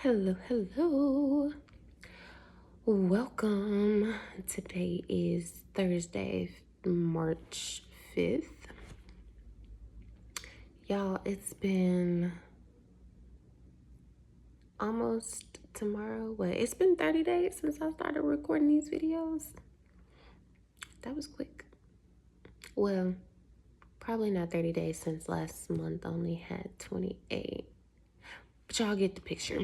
Hello, hello. Welcome. Today is Thursday, March 5th. Y'all, it's been almost tomorrow. It's been 30 days since I started recording these videos. That was quick. Well, probably not 30 days since last month only had 28. But y'all get the picture.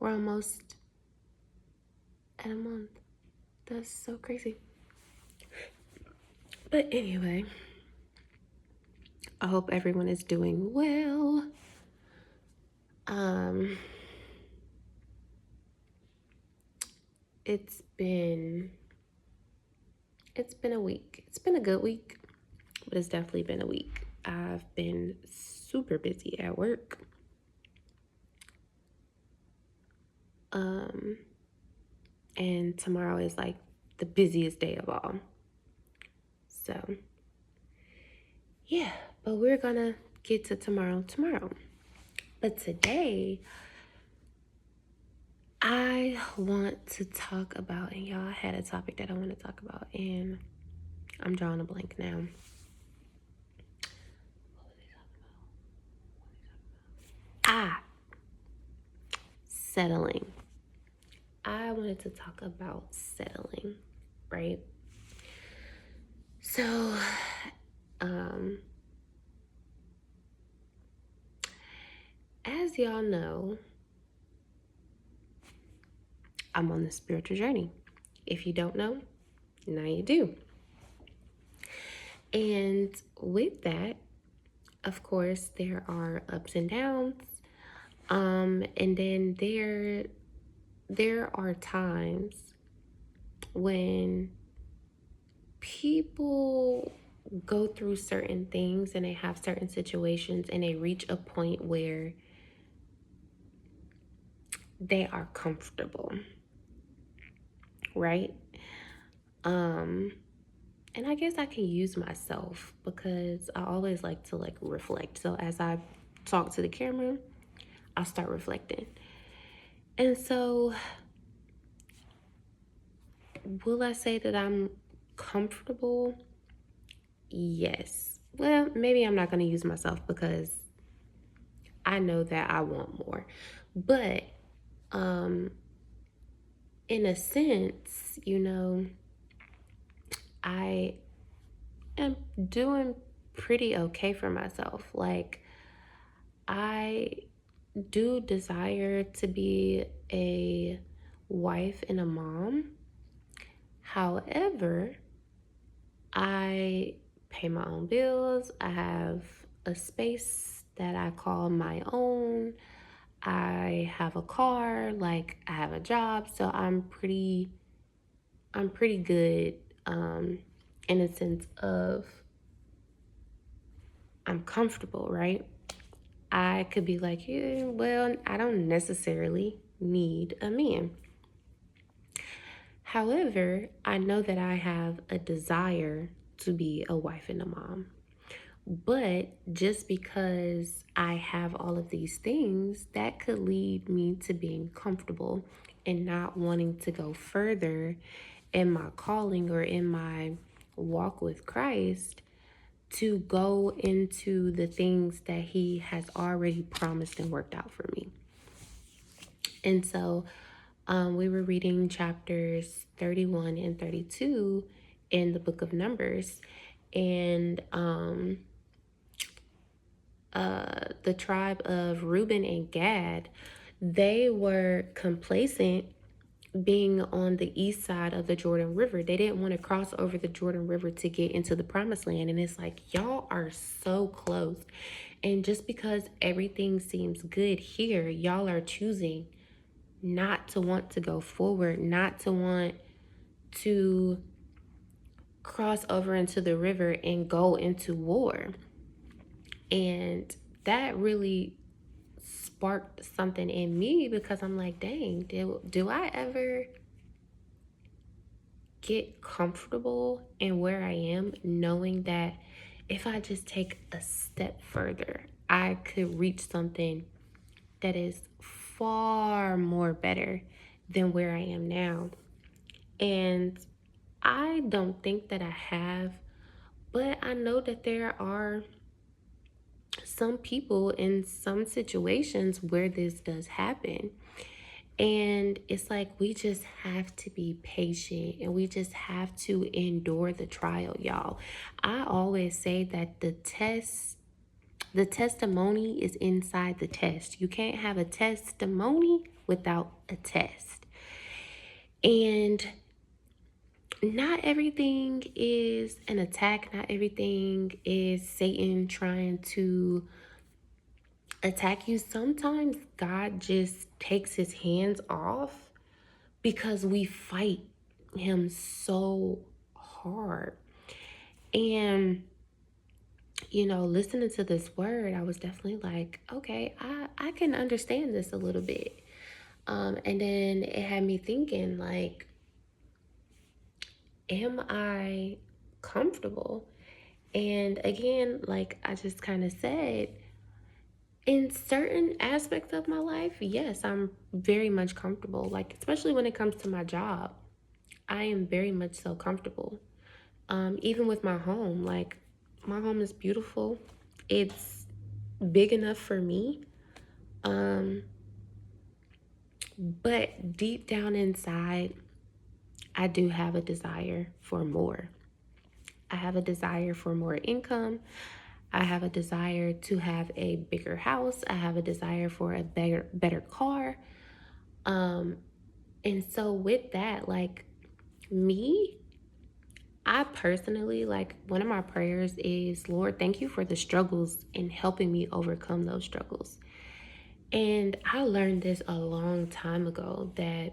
We're almost at a month. That's so crazy. But anyway, I hope everyone is doing well. Um, it's been a week. It's been a good week, but it's definitely been a week. I've been super busy at work. And tomorrow is like the busiest day of all. So, yeah, but we're gonna get to tomorrow. But today, I want to talk about, and y'all had a topic that I want to talk about, and I'm drawing a blank now. Settling. I wanted to talk about settling, right? So, as y'all know, I'm on the spiritual journey. If you don't know, now you do. And with that, of course, there are ups and downs. And then there are times when people go through certain things and they have certain situations and they reach a point where they are comfortable, right? And I guess I can use myself because I always like to reflect. So as I talk to the camera, I'll start reflecting. And so will I say that I'm comfortable? Yes. Well, maybe I'm not going to use myself because I know that I want more. But in a sense, I am doing pretty okay for myself. Like, I do desire to be a wife and a mom. However, I pay my own bills. I have a space that I call my own. I have a car, like I have a job, so I'm pretty good in a sense of I'm comfortable, right? I could be like, yeah, well, I don't necessarily need a man. However, I know that I have a desire to be a wife and a mom. But just because I have all of these things, that could lead me to being comfortable and not wanting to go further in my calling or in my walk with Christ to go into the things that He has already promised and worked out for me. And so we were reading chapters 31 and 32 in the book of Numbers. And the tribe of Reuben and Gad, they were complacent being on the east side of the Jordan River. They didn't want to cross over the Jordan River to get into the promised land. And it's like, y'all are so close. And just because everything seems good here, y'all are choosing not to want to go forward, not to want to cross over into the river and go into war. And that really sparked something in me because I'm like, dang, do I ever get comfortable in where I am, knowing that if I just take a step further, I could reach something that is far more better than where I am now. And I don't think that I have, but I know that there are some people in some situations where this does happen. And it's like we just have to be patient and we just have to endure the trial, y'all. I always say that the testimony is inside the test. You can't have a testimony without a test. And not everything is an attack, not everything is Satan trying to attack you. Sometimes God just takes his hands off because we fight him so hard. And listening to this word, I was definitely like, okay, I can understand this a little bit. And then it had me thinking, like, am I comfortable? And again, like I just kind of said, in certain aspects of my life, yes, I'm very much comfortable. Like, especially when it comes to my job, I am very much so comfortable. Even with my home, like, my home is beautiful. It's big enough for me. Um, but deep down inside, I do have a desire for more. I have a desire for more income. I have a desire to have a bigger house. I have a desire for a better car. Um, and so with that, like me, I personally, like, one of my prayers is, Lord, thank you for the struggles and helping me overcome those struggles. And I learned this a long time ago that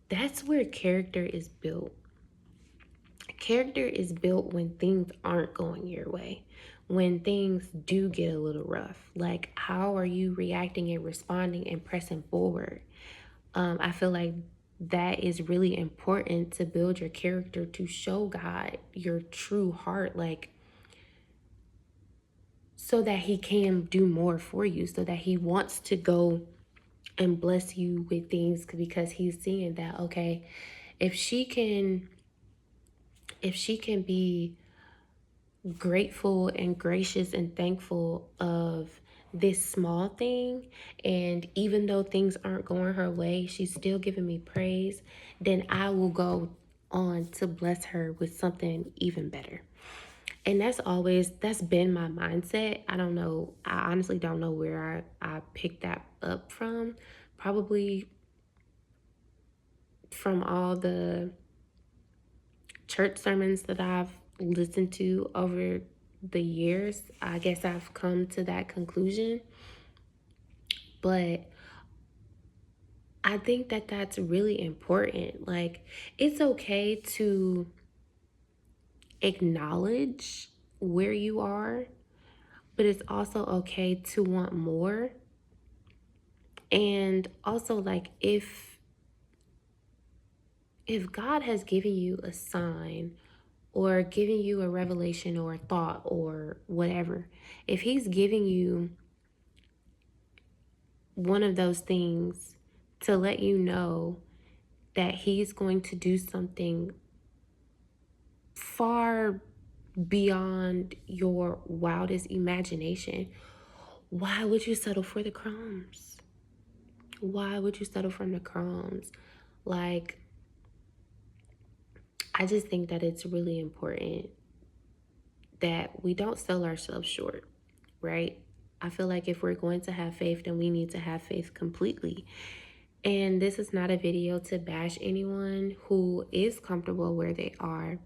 that's where character is built. Character is built when things aren't going your way, when things do get a little rough. Like, how are you reacting and responding and pressing forward? I feel like that is really important to build your character, to show God your true heart, like, so that he can do more for you, so that he wants to go and bless you with things, because he's seeing that, okay, if she can be grateful and gracious and thankful of this small thing, and even though things aren't going her way, she's still giving me praise, then I will go on to bless her with something even better. And that's been my mindset. I don't know, I honestly don't know where I picked that up from. Probably from all the church sermons that I've listened to over the years. I guess I've come to that conclusion. But I think that that's really important. Like, it's okay to acknowledge where you are, but it's also okay to want more. And also, like, if God has given you a sign or giving you a revelation or a thought or whatever, if he's giving you one of those things to let you know that he's going to do something far beyond your wildest imagination, why would you settle for the crumbs? Why would you settle for the crumbs? Like, I just think that it's really important that we don't sell ourselves short, right? I feel like if we're going to have faith, then we need to have faith completely. And this is not a video to bash anyone who is comfortable where they are.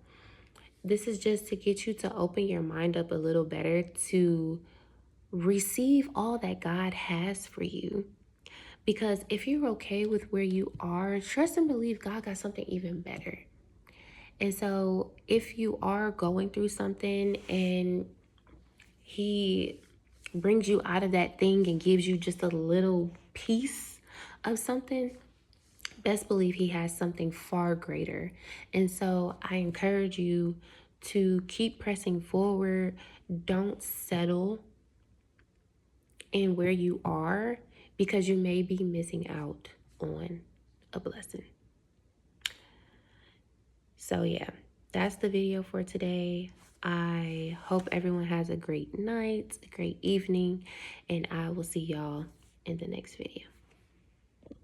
This is just to get you to open your mind up a little better to receive all that God has for you. Because if you're okay with where you are, trust and believe God got something even better. And so if you are going through something and he brings you out of that thing and gives you just a little piece of something, best believe he has something far greater. And so I encourage you to keep pressing forward. Don't settle in where you are. because you may be missing out on a blessing. So yeah, that's the video for today. I hope everyone has a great night, a great evening, and I will see y'all in the next video.